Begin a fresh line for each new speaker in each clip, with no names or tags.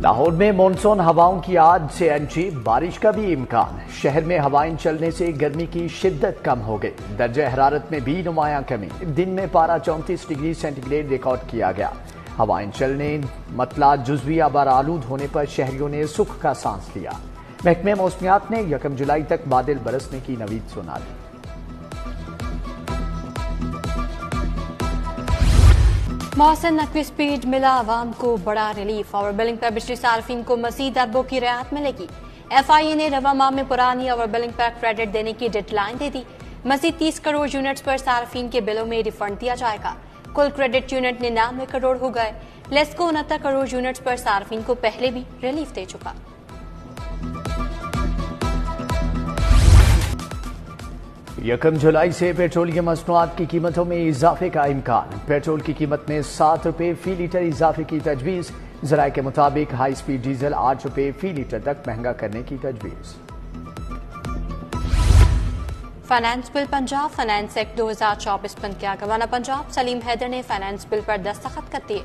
لاہور میں مونسون ہواؤں کی آج سے انٹری، بارش کا بھی امکان۔ شہر میں ہوائیں چلنے سے گرمی کی شدت کم ہو گئی، درجہ حرارت میں بھی نمایاں کمی، دن میں پارہ 34 ڈگری سینٹی گریڈ ریکارڈ کیا گیا۔ ہوائیں چلنے مطلع جزوی آبار آلود ہونے پر شہریوں نے سکھ کا سانس لیا۔ محکمہ موسمیات نے 1 جولائی تک بادل برسنے کی نوید سنا دی۔
محسن نقوی سپیڈ ملا، عوام کو بڑا ریلیف، اوور بلنگ پر بجلی صارفین کو مزید اربوں کی رعایت ملے گی۔ ایف آئی اے نے رواں ماہ میں پرانی اوور بلنگ پر کریڈٹ دینے کی ڈیڈ لائن دے دی۔ مزید 30 کروڑ یونٹس پر صارفین کے بلوں میں ریفنڈ دیا جائے گا۔ کل کریڈٹ یونٹ 99 کروڑ ہو گئے۔ لیسکو 69 کروڑ یونٹس پر صارفین کو پہلے بھی ریلیف دے چکا۔
1 جولائی سے پیٹرولیم مصنوعات کی قیمتوں میں اضافے کا امکان۔ پیٹرول کی قیمت میں 7 روپے فی لیٹر اضافے کی تجویز۔ ذرائع کے مطابق ہائی سپیڈ ڈیزل 8 روپے فی لیٹر تک مہنگا کرنے کی تجویز۔
Finance bill Punjab finance act 2024 بند کیا۔ گورنر پنجاب سلیم حیدر نے فائنانس بل پر دستخط کر دیے۔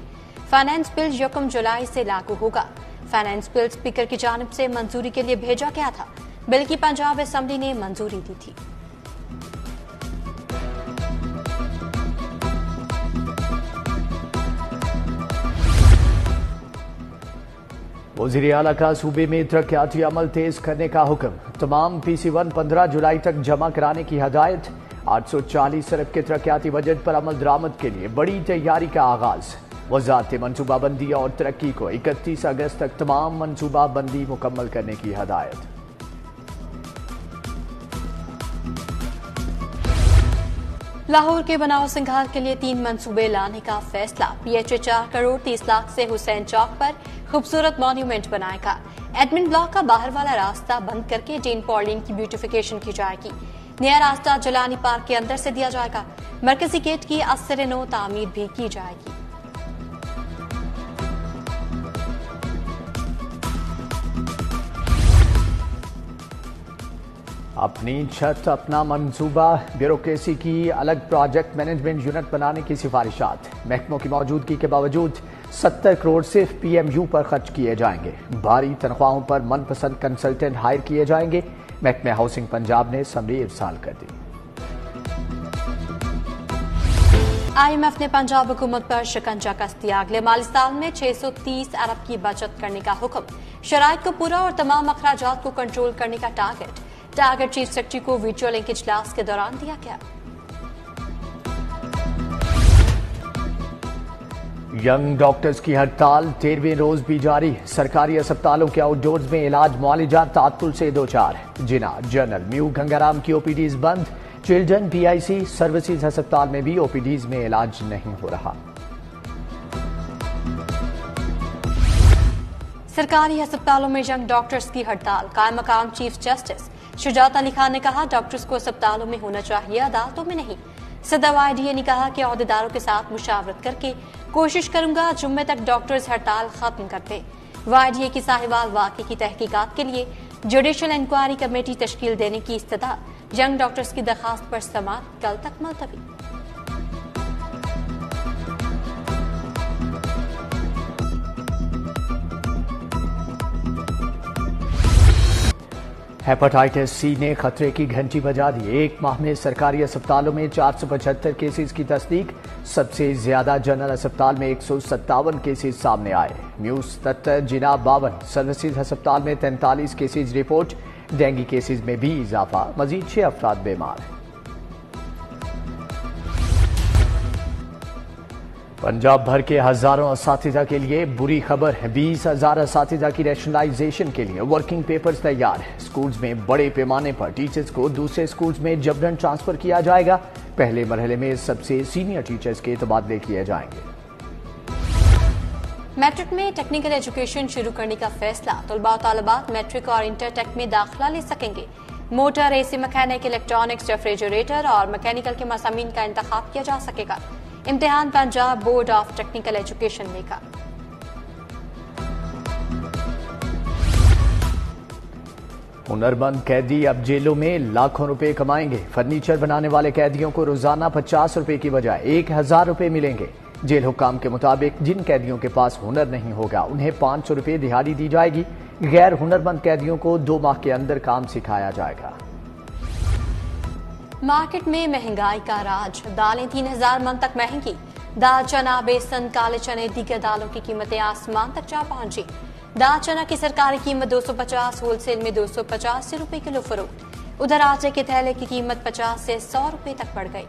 فائنانس بل 1 جولائی سے لاگو ہوگا۔ فائنانس بل اسپیکر کی جانب سے منظوری کے لیے بھیجا گیا تھا۔ بل کی پنجاب اسمبلی نے منظوری دی تھی۔
وزیر اعلیٰ کا صوبے میں ترقیاتی عمل تیز کرنے کا حکم۔ تمام پی سی 1 15 جولائی تک جمع کرانے کی ہدایت۔ 840 ارب کے ترقیاتی بجٹ پر عمل درآمد کے لیے بڑی تیاری کا آغاز۔ وزارت منصوبہ بندی اور ترقی کو 31 اگست تک تمام منصوبہ بندی مکمل کرنے کی ہدایت۔
لاہور کے بناؤ سنگھار کے لیے 3 منصوبے لانے کا فیصلہ۔ P H A 4 crore 30 lakh سے حسین چوک پر خوبصورت مانیومنٹ بنائے گا۔ ایڈمن بلاک کا باہر والا راستہ بند کر کے ڈین پارلین کی بیوٹیفیکیشن کی جائے گی۔ نیا راستہ جلانی پارک کے اندر سے دیا جائے گا۔ مرکزی گیٹ کی اثر نو تعمیر بھی کی جائے گی۔
اپنی چھت اپنا منصوبہ، بیوروکریسی کی الگ پروجیکٹ مینجمنٹ یونٹ بنانے کی سفارشات۔ محکموں کی موجودگی کے باوجود 70 کروڑ صرف پی ایم یو پر خرچ کیے جائیں گے۔ بھاری تنخواہوں پر من پسند کنسلٹنٹ ہائر کیے جائیں گے۔ محکمہ ہاؤسنگ پنجاب نے سمری ارسال کر دی۔
آئی ایم ایف نے پنجاب حکومت پر شکنجہ کس دیا۔ اگلے مالی سال میں 630 ارب کی بچت کرنے کا حکم۔ شرائط کو پورا اور تمام اخراجات کو کنٹرول کرنے کا ٹارگٹ چیف سیکرٹری کو ویڈیو لنک اجلاس کے دوران دیا گیا۔
ینگ ڈاکٹرز کی ہڑتال 13ویں روز بھی جاری۔ سرکاری اسپتالوں کے آؤٹ ڈورز میں علاج معالجات تعطل سے دوچار۔ جناح جنرل میو گنگارام کی او پی ڈیز بند۔ چلڈرن پی آئی سی سروسز ہسپتال میں بھی او پی ڈیز میں علاج نہیں ہو رہا۔
سرکاری ہسپتالوں میں ینگ ڈاکٹرز کی ہڑتال۔ قائم مقام چیف جسٹس شجاعت علی خان نے کہا ڈاکٹرز کو اسپتالوں میں ہونا چاہیے، عدالتوں میں نہیں۔ صدر وائی ڈی اے نے کہا کہ عہدیداروں کے ساتھ مشاورت کر کے کوشش کروں گا جمعے تک ڈاکٹرز ہڑتال ختم کر دیں۔ وائی ڈی اے کی ساہیوال واقعے کی تحقیقات کے لیے جوڈیشل انکوائری کمیٹی تشکیل دینے کی استدعا۔ ینگ ڈاکٹرز کی درخواست پر سماعت کل تک ملتوی۔
ہیپاٹائٹس سی نے خطرے کی گھنٹی بجا دی۔ 1 ماہ میں سرکاری اسپتالوں میں 475 کیسز کی تصدیق۔ سب سے زیادہ جنرل اسپتال میں 157 کیسز سامنے آئے۔ میو 77، جناح 52، سروسز ہسپتال میں 43 کیسز رپورٹ۔ ڈینگی کیسز میں بھی اضافہ، مزید 6 افراد بیمار۔ پنجاب بھر کے ہزاروں اساتذہ کے لیے بری خبر۔ 20,000 اساتذہ کی ریشنلائزیشن کے لیے ورکنگ پیپرز تیار۔ سکولز میں بڑے پیمانے پر ٹیچرز کو دوسرے سکولز میں جبراً ٹرانسفر کیا جائے گا۔ پہلے مرحلے میں سب سے سینئر ٹیچرز کے تبادلے کیے جائیں گے۔
میٹرک میں ٹیکنیکل ایجوکیشن شروع کرنے کا فیصلہ۔ طلباء و طالبات میٹرک اور انٹر ٹیک میں داخلہ لے سکیں گے۔ موٹر، اے سی میکینک، الیکٹرانکس، ریفریجریٹر اور میکینیکل کے مضامین کا انتخاب کیا جا سکے گا۔ امتحان Punjab board of technical education لے گا۔
ہنرمند قیدی اب جیلوں میں لاکھوں روپے کمائیں گے۔ فرنیچر بنانے والے قیدیوں کو روزانہ 50 روپے کی بجائے 1,000 روپے ملیں گے۔ जेल हुक्काम के मुताबिक जिन कैदियों के पास हुनर नहीं होगा उन्हें 500 रुपये दिहाड़ी दी जाएगी। गैर हुनरमंद कैदियों को 2 माह के अंदर काम सिखाया जाएगा।
मार्केट में महंगाई का राज, दालें 3000 मन तक महंगी। दाल, चना, बेसन, काले चने, दीगर दालों की कीमतें आसमान तक जा पहुंची। दाल चना की सरकारी कीमत 250, होलसेल में 285 रुपए किलो फरोख्त। उधर आटे के थैले की कीमत 50 से 100 रुपए तक बढ़ गई।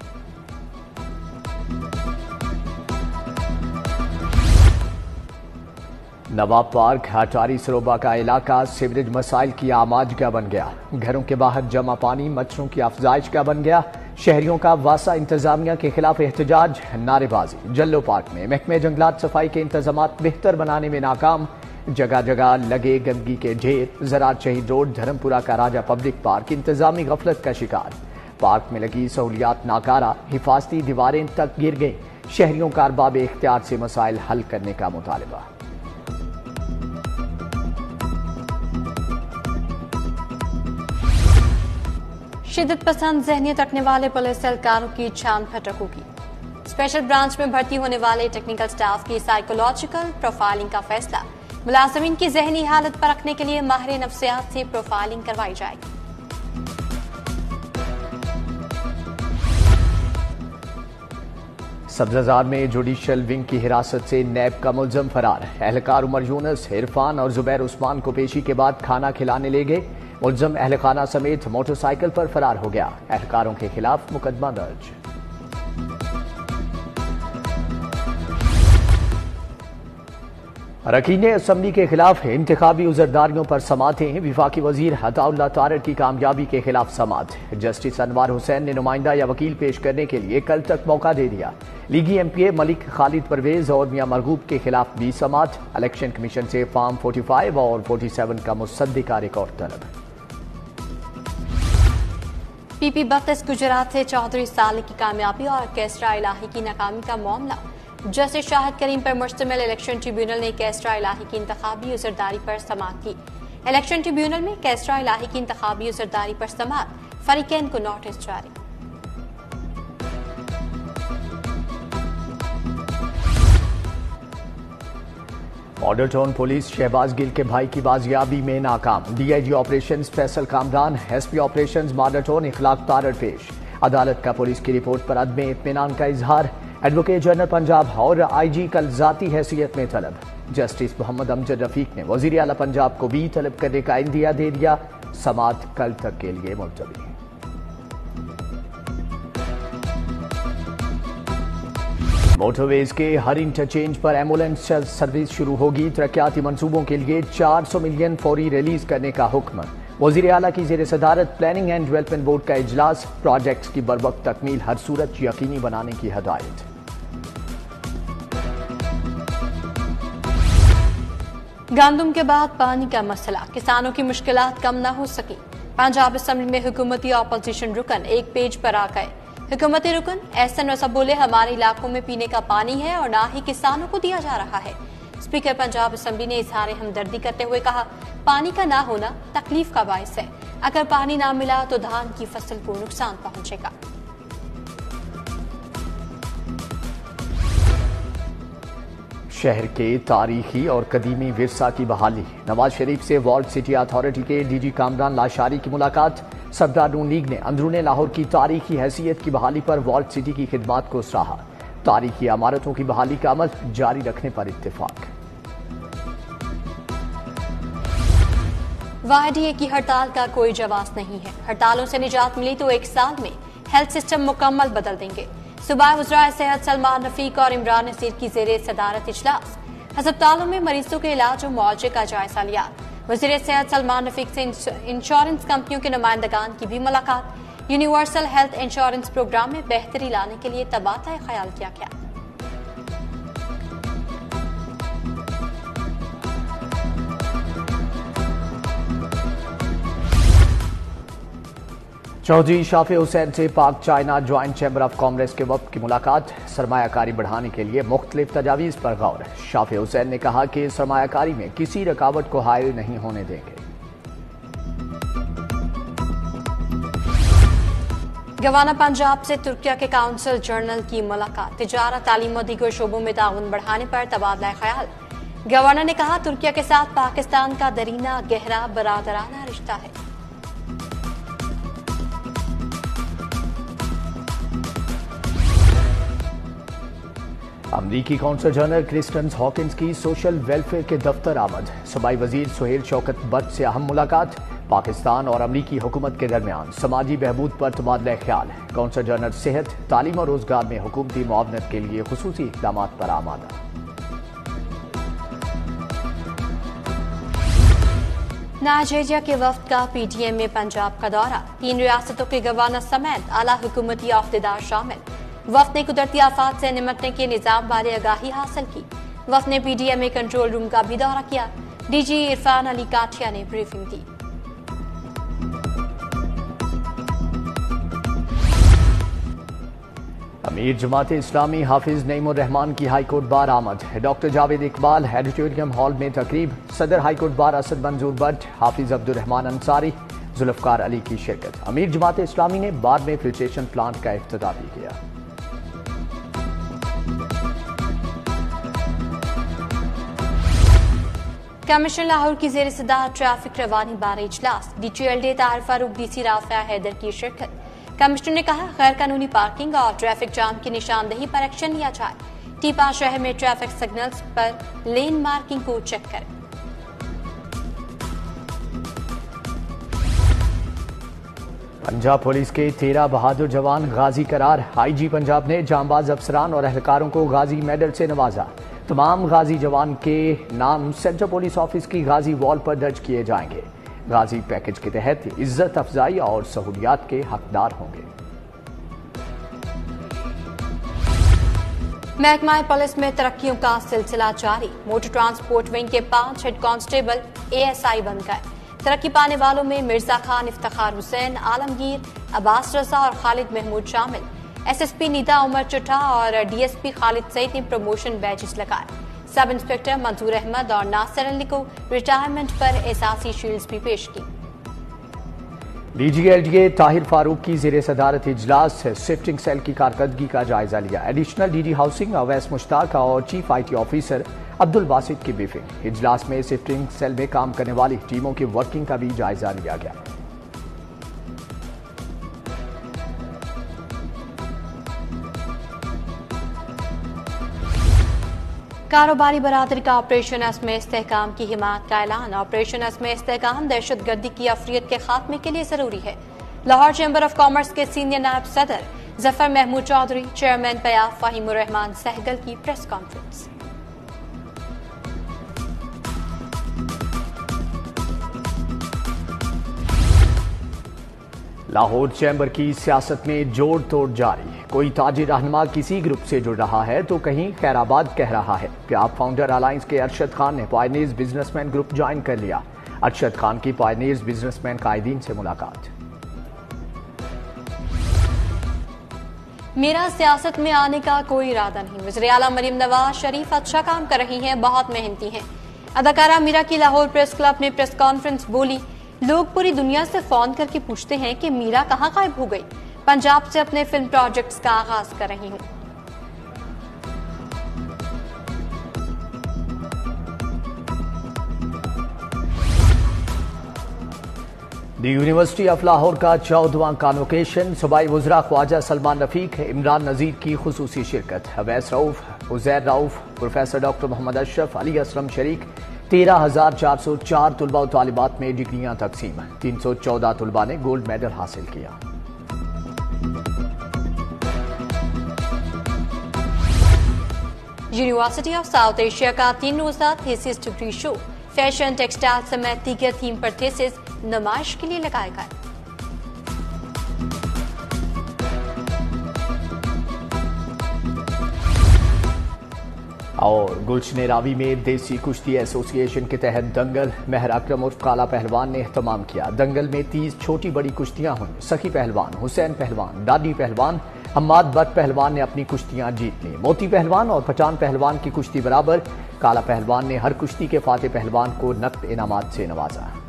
नवाब पार्क अटारी सरोबा का इलाका सीवरेज मसाइल की आमाजगा बन गया। घरों के बाहर जमा पानी मच्छरों की अफजाइश का बन गया। शहरियों का वासा इंतजामिया के खिलाफ एहतजाज, नारेबाजी। जल्लो पार्क में महकमे जंगलात सफाई के इंतजामात बेहतर बनाने में नाकाम। जगह जगह लगे गंदगी के ढेर। ज़राअत शहीद रोड, धर्मपुरा का राजा पब्लिक पार्क इंतजामी गफलत का शिकार। पार्क में लगी सहूलियात नाकारा, हिफाजती दीवारें तक गिर गईं। शहरियों का अरबाब इख्तियार से मसाइल हल करने का मुतालबा।
शिद्दत पसंद ज़हनियत रखने वाले पुलिस एहलकारों की छान फटक होगी। स्पेशल ब्रांच में भर्ती होने वाले टेक्निकल स्टाफ की साइकोलॉजिकल प्रोफाइलिंग का फैसला। मुलाजिमीन की ज़हनी हालत परखने के लिए माहिर नफ्सियात से प्रोफाइलिंग करवाई जाएगी।
सब्जाजार में जुडिशल विंग की हिरासत से नैब का मुलजम फरार। एहलकार उमर यूनुस, इरफान और जुबैर उस्मान को पेशी के बाद खाना खिलाने ले गए। मुलजम अहलखाना समेत मोटरसाइकिल पर फरार हो गया। एहलकारों के खिलाफ मुकदमा दर्ज। अरकान असम्बली के खिलाफ इंतखाबी उज़रदारियों पर समातें। वफाकी वजीर अताउल्लाह तारड़ की कामयाबी के खिलाफ समात। जस्टिस अनवार हुसैन ने नुमाइंदा या वकील पेश करने के लिए कल तक मौका दे दिया। लीगी MPA मलिक खालिद परवेज और मियां मरगूब के खिलाफ भी समात। इलेक्शन कमीशन से फॉर्म 45 और 47 का मुसद्दिका रिकॉर्ड तलब।
PP 32 गुजरात से चौधरी साले की कामयाबी और कैसरा इलाही की नाकामी का मामला। जस्टिस शाहिद करीम पर मुश्तमिल इलेक्शन ट्रिब्यूनल ने कैसरा इलाही की इंतखाबी उज़रदारी पर समाअत की। इलेक्शन ट्रिब्यूनल में कैसरा इलाही की इंतखाबी उज़रदारी पर समाअत, फरीकैन को नोटिस जारी।
Model town police Shahbaz Gill के भाई की बाजियाबी में नाकाम। DIG operations Faisal Kamran, SP operations model town Ikhlaq Tarar पेश। अदालत का पुलिस की रिपोर्ट पर अदम इत्मीनान का इजहार। एडवोकेट जनरल पंजाब और IG कल जाती हैसियत में तलब। जस्टिस मोहम्मद अमजद रफीक ने वजीर आला पंजाब को भी तलब करने का इंदिया दे दिया। समाअत कल तक के लिए मुलतवी। मोटरवेज के हर इंटरचेंज पर एम्बुलेंस सर्विस शुरू होगी। तरक्याती मंसूबों के लिए 400 मिलियन फौरी रिलीज करने का हुक्म। वजीर आला की ज़ेर सदारत प्लानिंग एंड डेवलपमेंट बोर्ड का इजलास। प्रोजेक्ट्स की बरवक्त तकमील हर सूरत यकीनी बनाने की हदायत।
गंदम के बाद पानी का मसला, किसानों की मुश्किलात कम न हो सकी। पंजाब असम्बली में हुकूमती अपोजिशन रुकन एक पेज पर आ गए। हुकूमती रुकन एहसन रसा बोले, हमारे इलाकों में पीने का पानी है और ना ही किसानों को दिया जा रहा है। स्पीकर पंजाब असम्बली ने इजहार हमदर्दी करते हुए कहा, पानी का ना होना तकलीफ का बायस है। अगर पानी ना मिला तो धान की फसल को नुकसान पहुंचेगा।
शहर के तारीखी और कदीमी विरसा की बहाली। नवाज शरीफ से वर्ल्ड सिटी अथॉरिटी के DG कामरान लाशारी की मुलाकात। सरदार नून लीग ने अंदरूने लाहौर की तारीखी हैसियत की बहाली पर वर्ल्ड सिटी की खिदमात को सराहा। तारीखी इमारतों की बहाली का अमल जारी रखने पर इत्तेफाक।
YDA की हड़ताल का कोई जवाब नहीं है। हड़तालों से निजात मिली तो 1 साल में हेल्थ सिस्टम मुकम्मल बदल देंगे। सूबाई वज़राए सेहत सलमान रफीक और इमरान नसीर की ज़ेरे सदारत इजलास। अस्पतालों में मरीजों के इलाज और मुआवजे का जायजा लिया। वज़ीर सेहत सलमान रफीक से इंश्योरेंस कंपनियों के नुमाइंदगान की भी मुलाकात। यूनिवर्सल हेल्थ इंश्योरेंस प्रोग्राम में बेहतरी लाने के लिए तबादला ख्याल किया गया।
चौधरी शाफी हुसैन से पाक China joint chamber of commerce के वक्त की मुलाकात। सरमायाकारी बढ़ाने के लिए मुख्तलिफ तजावीज़ पर गौर। शाफी हुसैन ने कहा कि सरमायाकारी में किसी रुकावट को हायल नहीं होने देंगे।
गवर्नर पंजाब से तुर्किया के काउंसिल जनरल की मुलाकात, तिजारत, तालीम और दीगर शोबों में ताउन बढ़ाने पर तबादला ख्याल। गवर्नर ने कहा तुर्किया के साथ पाकिस्तान का दरीना गहरा बरादराना रिश्ता है।
अमरीकी कौंसल जनरल क्रिस्टन हॉकिंस की सोशल वेलफेयर के दफ्तर आमद। सूबाई वजीर सुहेल शौकत बट से अहम मुलाकात। पाकिस्तान और अमरीकी हुकूमत के दरमियान समाजी बहबूद पर तबादला ख्याल। कौंसल जनरल सेहत, तालीम और रोजगार में हुकूमती मुआवनत के लिए खुसूसी इक़दाम पर आमादा।
नाइजीरिया के वफ्द का पीटीएम में पंजाब का दौरा, 3 रियासतों के गवर्नर समेत आला हुकूमती अहदेदार शामिल। वफ्द ने कुदरती आफात से निपटने के निजाम बारे आगाही हासिल की। वफ्द ने पीडीएम में कंट्रोल रूम का भी दौरा किया। डीजी इरफान अली काठिया ने ब्रीफिंग दी।
अमीर जमात इस्लामी हाफिज नईमुर रहमान की हाईकोर्ट बार आमद। Doctor Javed Iqbal auditorium hall में तकरीब। सदर हाईकोर्ट बार असद मंजूर बट, हाफिज अब्दुल रहमान अंसारी, जुल्फकार अली की शिरकत। अमीर जमात इस्लामी ने बार में फिल्ट्रेशन प्लांट का इफ्तिताह भी किया।
कमिश्नर लाहौर की जेर सदारत ट्रैफिक रवानी बारे इजलास, डीटीएलडी ताहिर फारूक, डीसी राफिया हैदर की शिरकत। कमिश्नर ने कहा गैर कानूनी पार्किंग और ट्रैफिक जाम की निशानदेही पर एक्शन लिया जाए। टीपा शहर में ट्रैफिक सिग्नल्स पर लेन मार्किंग को चेक करें।
पंजाब पुलिस के 13 बहादुर जवान गाजी करार। आईजी पंजाब ने जांबाज अफसरान और एहलकारों को गाजी मेडल से नवाजा। तमाम गाजी जवान के नाम सेंट्रल पुलिस ऑफिस की गाजी वॉल पर दर्ज किए जाएंगे। गाजी पैकेज के तहत इज्जत अफजाई और सहूलियात के हकदार होंगे।
महकमा पुलिस में तरक्कियों का सिलसिला जारी। मोटर ट्रांसपोर्ट विंग के 5 हेड कांस्टेबल एएसआई बन गए। तरक्की पाने वालों में मिर्जा खान, इफ्तिखार हुसैन, आलमगीर, अब्बास रजा और खालिद महमूद शामिल। एसएसपी नीता उमर चुट्टा और डीएसपी खालिद सईद ने प्रमोशन बैजेस लगाए। सब इंस्पेक्टर मंजूर अहमद और नासिर अली को रिटायरमेंट पर एहसासी शील्ड्स भी पेश की।
डीजीएलडीए ताहिर फारूक की जेर सदारत इजलास से शिफ्टिंग सेल की कारकर्दगी का जायजा लिया। Additional DD housing Awais Mushtaq और chief IT officer Abdul Basit की ब्रीफिंग। इजलास में शिफ्टिंग सेल में काम करने वाली टीमों की वर्किंग का भी जायजा लिया गया।
कारोबारी बरादरी का ऑपरेशन असम इस्तेहकाम की हिमायत का ऐलान। ऑपरेशन असम इस्तेहकाम दहशतगर्दी की अफरियत के खात्मे के लिए जरूरी है। लाहौर चैम्बर ऑफ कॉमर्स के सीनियर नायब सदर जफर महमूद चौधरी, चेयरमैन पयाफ फहीमुर रहमान सहगल की प्रेस कॉन्फ्रेंस।
लाहौर चैम्बर की सियासत में जोड़ तोड़ जारी। कोई ताजिर रहनुमा किसी ग्रुप से जुड़ रहा है तो कहीं खैराबाद कह रहा है। प्याप फाउंडर अलायंस के अरशद खान ने पायनियर्स बिजनेसमैन ग्रुप ज्वाइन कर लिया। अरशद खान की पायनियर्स बिजनेसमैन कायदीन से मुलाकात।
मेरा सियासत में आने का कोई इरादा नहीं। वज़ीर आला मरियम नवाज शरीफ अच्छा काम कर रही हैं, बहुत मेहनती हैं। अदाकारा मीरा की लाहौर प्रेस क्लब में प्रेस कॉन्फ्रेंस बोली, लोग पूरी दुनिया से फोन करके पूछते हैं कि मीरा कहाँ गायब हो गई। पंजाब से अपने फिल्म प्रोजेक्ट्स का आगाज कर रही हूँ।
द यूनिवर्सिटी ऑफ लाहौर का 14वां कॉन्वोकेशन। सूबाई वज़रा ख्वाजा सलमान रफीक, इमरान नज़ीर की खुसूसी शिरकत। अवैस रऊफ, उज़ैर रऊफ, प्रोफेसर डॉक्टर मोहम्मद अशरफ, अली असलम शरीक। 13,404 तुलबा और तालिबात में डिग्रियां तकसीम। 314 तुलबा ने गोल्ड मेडल हासिल किया।
यूनिवर्सिटी ऑफ साउथ एशिया का 3 रोजा thesis degree show, fashion, textile समेत दीगर थीम पर थीसिस नुमाइश के लिए लगाए गए।
और गुलशन रावी में देसी कुश्ती एसोसिएशन के तहत दंगल। महर अकरम उर्फ काला पहलवान ने एहतमाम किया। दंगल में 30 छोटी बड़ी कुश्तियां हुई। सखी पहलवान, हुसैन पहलवान, दादी पहलवान, हम्माद भट्ट पहलवान ने अपनी कुश्तियां जीत ली। मोती पहलवान और पठान पहलवान की कुश्ती बराबर। काला पहलवान ने हर कुश्ती के फातेह पहलवान को नकद इनामात से नवाजा।